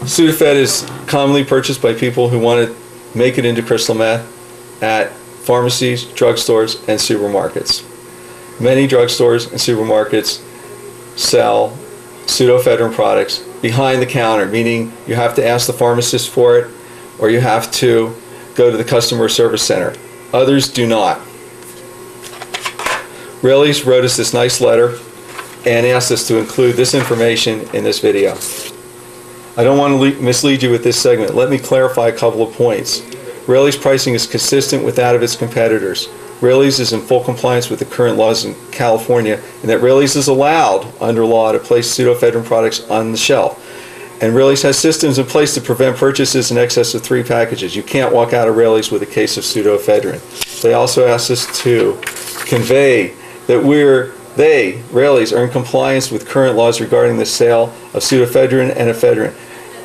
Sudafed is commonly purchased by people who want to make it into crystal meth at pharmacies, drugstores, and supermarkets. Many drugstores and supermarkets sell pseudoephedrine products behind the counter, meaning you have to ask the pharmacist for it or you have to go to the customer service center. Others do not. Raley's wrote us this nice letter and asked us to include this information in this video. I don't want to mislead you with this segment. Let me clarify a couple of points. Raley's pricing is consistent with that of its competitors. Raley's is in full compliance with the current laws in California, and that Raley's is allowed under law to place pseudoephedrine products on the shelf. And Raley's has systems in place to prevent purchases in excess of 3 packages. You can't walk out of Raley's with a case of pseudoephedrine. They also asked us to convey that Raley's are in compliance with current laws regarding the sale of pseudoephedrine and ephedrine,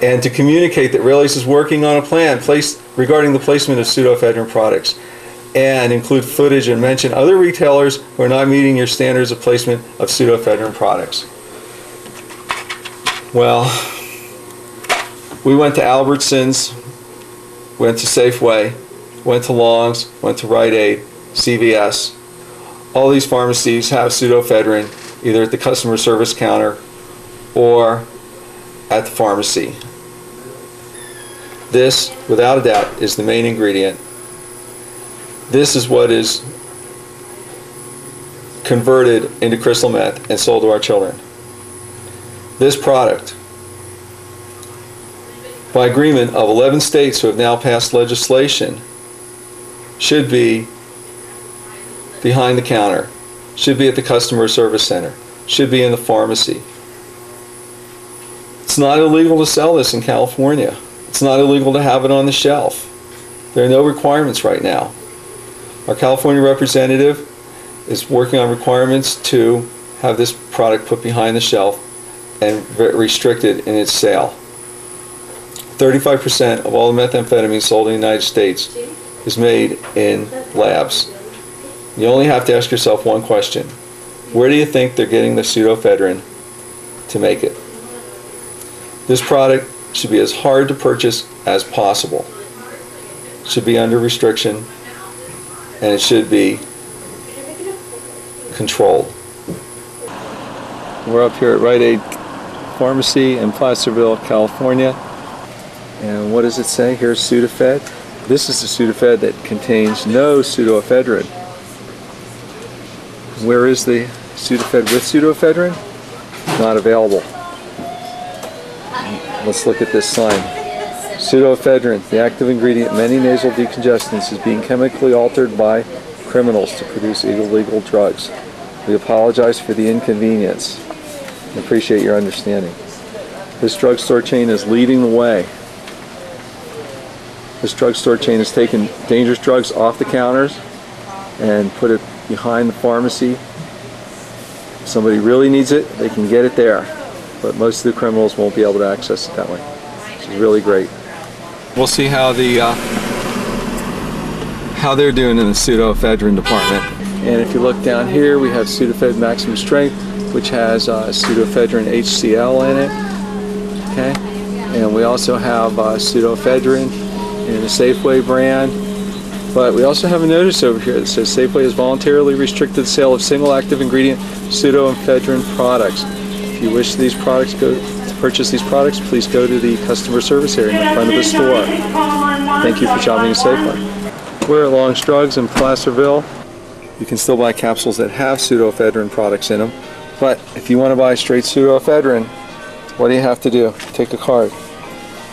and to communicate that Raley's is working on a plan regarding the placement of pseudoephedrine products, and include footage and mention other retailers who are not meeting your standards of placement of pseudoephedrine products. Well, we went to Albertsons, went to Safeway, went to Long's, went to Rite Aid, CVS. All these pharmacies have pseudoephedrine either at the customer service counter or at the pharmacy. This, without a doubt, is the main ingredient. This is what is converted into crystal meth and sold to our children. This product, by agreement of 11 states who have now passed legislation, should be behind the counter, should be at the customer service center, should be in the pharmacy. It's not illegal to sell this in California. It's not illegal to have it on the shelf. There are no requirements right now. Our California representative is working on requirements to have this product put behind the shelf and restricted in its sale. 35% of all the methamphetamine sold in the United States is made in labs. You only have to ask yourself one question. Where do you think they're getting the pseudoephedrine to make it? This product should be as hard to purchase as possible. It should be under restriction, and it should be controlled. We're up here at Rite Aid Pharmacy in Placerville, California. And what does it say? Here's Sudafed. This is the Sudafed that contains no pseudoephedrine. Where is the Sudafed with pseudoephedrine? Not available. Let's look at this sign. Pseudoephedrine, the active ingredient in many nasal decongestants, is being chemically altered by criminals to produce illegal drugs. We apologize for the inconvenience and appreciate your understanding. This drugstore chain is leading the way. This drugstore chain has taken dangerous drugs off the counters and put it behind the pharmacy. If somebody really needs it, they can get it there. But most of the criminals won't be able to access it that way. Which is really great. We'll see how they're doing in the pseudoephedrine department. And if you look down here, we have Sudafed Maximum Strength, which has pseudoephedrine HCl in it. Okay, and we also have pseudoephedrine in the Safeway brand. But we also have a notice over here that says Safeway has voluntarily restricted the sale of single active ingredient pseudoephedrine products. If you wish these products to purchase these products, please go to the customer service area in the front of the store. Thank you for shopping at Safeway. We're at Long's Drugs in Placerville. You can still buy capsules that have pseudoephedrine products in them, but if you want to buy straight pseudoephedrine, what do you have to do? Take a card.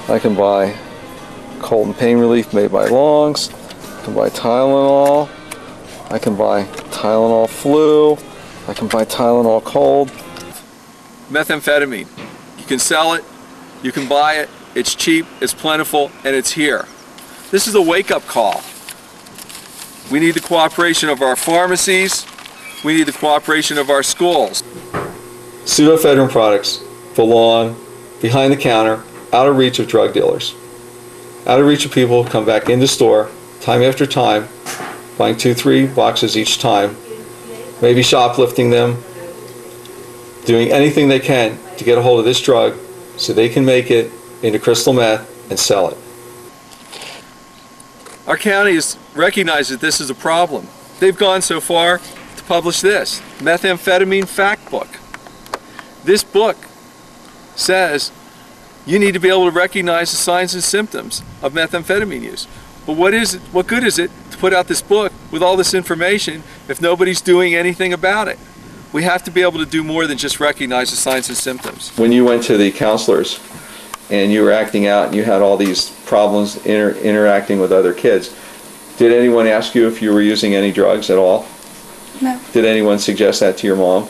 I can buy cold and pain relief made by Long's. I can buy Tylenol. I can buy Tylenol flu. I can buy Tylenol cold. Methamphetamine. You can sell it, you can buy it, it's cheap, it's plentiful, and it's here. This is a wake-up call. We need the cooperation of our pharmacies, we need the cooperation of our schools. Pseudoephedrine products belong behind the counter, out of reach of drug dealers. Out of reach of people who come back into store time after time, buying 2-3 boxes each time, maybe shoplifting them, doing anything they can to get a hold of this drug so they can make it into crystal meth and sell it. Our county has recognized that this is a problem. They've gone so far to publish this, Methamphetamine Fact Book. This book says you need to be able to recognize the signs and symptoms of methamphetamine use. But what good is it to put out this book with all this information if nobody's doing anything about it? We have to be able to do more than just recognize the signs and symptoms. When you went to the counselors and you were acting out and you had all these problems interacting with other kids, did anyone ask you if you were using any drugs at all? No. Did anyone suggest that to your mom?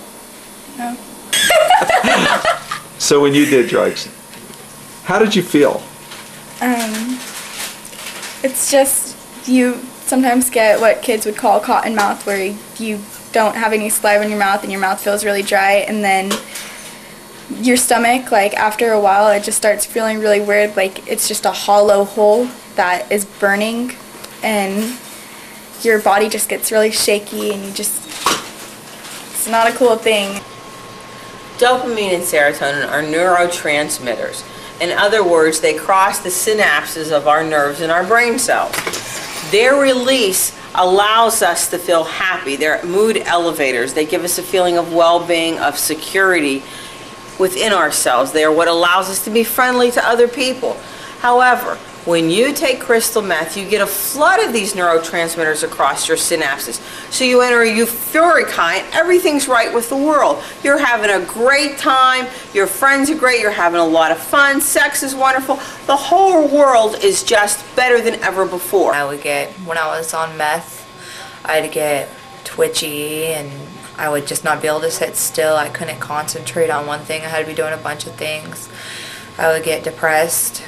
No. So when you did drugs, how did you feel? It's just, you sometimes get what kids would call cotton mouth, where you don't have any saliva in your mouth and your mouth feels really dry, and then your stomach, like after a while, it just starts feeling really weird, like it's just a hollow hole that is burning, and your body just gets really shaky, and it's not a cool thing. Dopamine and serotonin are neurotransmitters. In other words, they cross the synapses of our nerves and our brain cells. Their release allows us to feel happy. They're mood elevators. They give us a feeling of well-being, of security within ourselves. They are what allows us to be friendly to other people. However, when you take crystal meth, you get a flood of these neurotransmitters across your synapses. So you enter a euphoric high and everything's right with the world. You're having a great time, your friends are great, you're having a lot of fun, sex is wonderful. The whole world is just better than ever before. When I was on meth, I'd get twitchy and I would just not be able to sit still. I couldn't concentrate on one thing. I had to be doing a bunch of things. I would get depressed.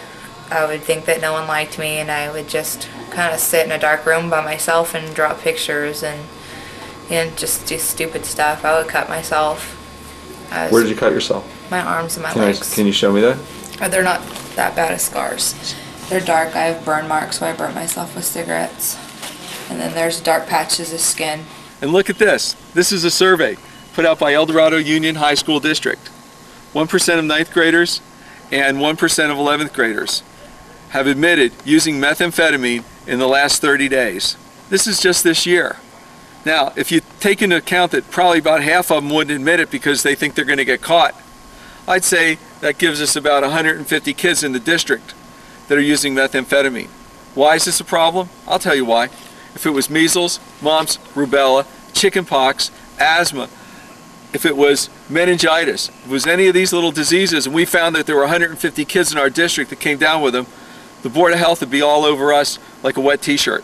I would think that no one liked me, and I would just kind of sit in a dark room by myself and draw pictures and just do stupid stuff. I would cut myself. Where did you cut yourself? My arms and my legs. Can you show me that? They're not that bad of scars. They're dark. I have burn marks where I burnt myself with cigarettes. And then there's dark patches of skin. And look at this. This is a survey put out by El Dorado Union High School District. 1% of 9th graders and 1% of 11th graders have admitted using methamphetamine in the last 30 days. This is just this year. Now, if you take into account that probably about half of them wouldn't admit it because they think they're going to get caught, I'd say that gives us about 150 kids in the district that are using methamphetamine. Why is this a problem? I'll tell you why. If it was measles, mumps, rubella, chickenpox, asthma, if it was meningitis, if it was any of these little diseases, and we found that there were 150 kids in our district that came down with them, the Board of Health would be all over us like a wet t-shirt.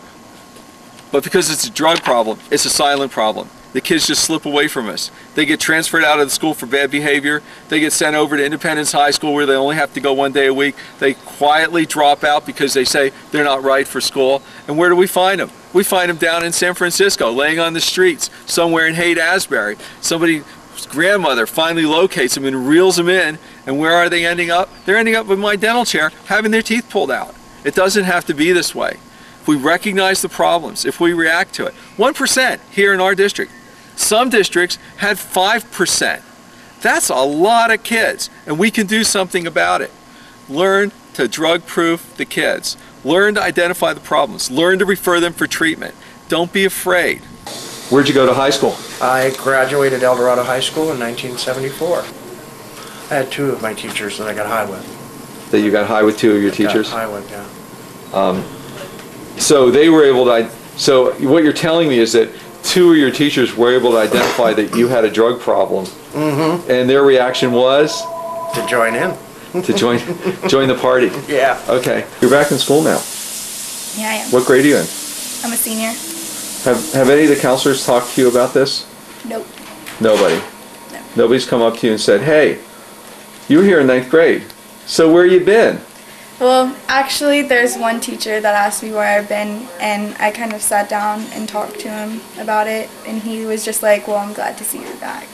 But because it's a drug problem, it's a silent problem. The kids just slip away from us. They get transferred out of the school for bad behavior. They get sent over to Independence High School where they only have to go 1 day a week. They quietly drop out because they say they're not right for school. And where do we find them? We find them down in San Francisco, laying on the streets, somewhere in Haight-Ashbury. Somebody's grandmother finally locates them and reels them in, and where are they ending up? They're ending up with my dental chair, having their teeth pulled out. It doesn't have to be this way. If we recognize the problems, if we react to it. 1% here in our district. Some districts had 5%. That's a lot of kids, and we can do something about it. Learn to drug-proof the kids. Learn to identify the problems. Learn to refer them for treatment. Don't be afraid. Where'd you go to high school? I graduated El Dorado High School in 1974. I had 2 of my teachers that I got high with. That you got high with 2 of your teachers? Got high with, yeah. So they were able to, so what you're telling me is that 2 of your teachers were able to identify that you had a drug problem. Mm-hmm. And their reaction was? To join in. To join the party. Yeah. Okay. You're back in school now. Yeah, I am. What grade are you in? I'm a senior. Have any of the counselors talked to you about this? Nope. Nobody? No. Nobody's come up to you and said, hey, you were here in 9th grade, so where you been? Well, actually, there's one teacher that asked me where I've been, and I kind of sat down and talked to him about it, and he was just like, well, I'm glad to see you back.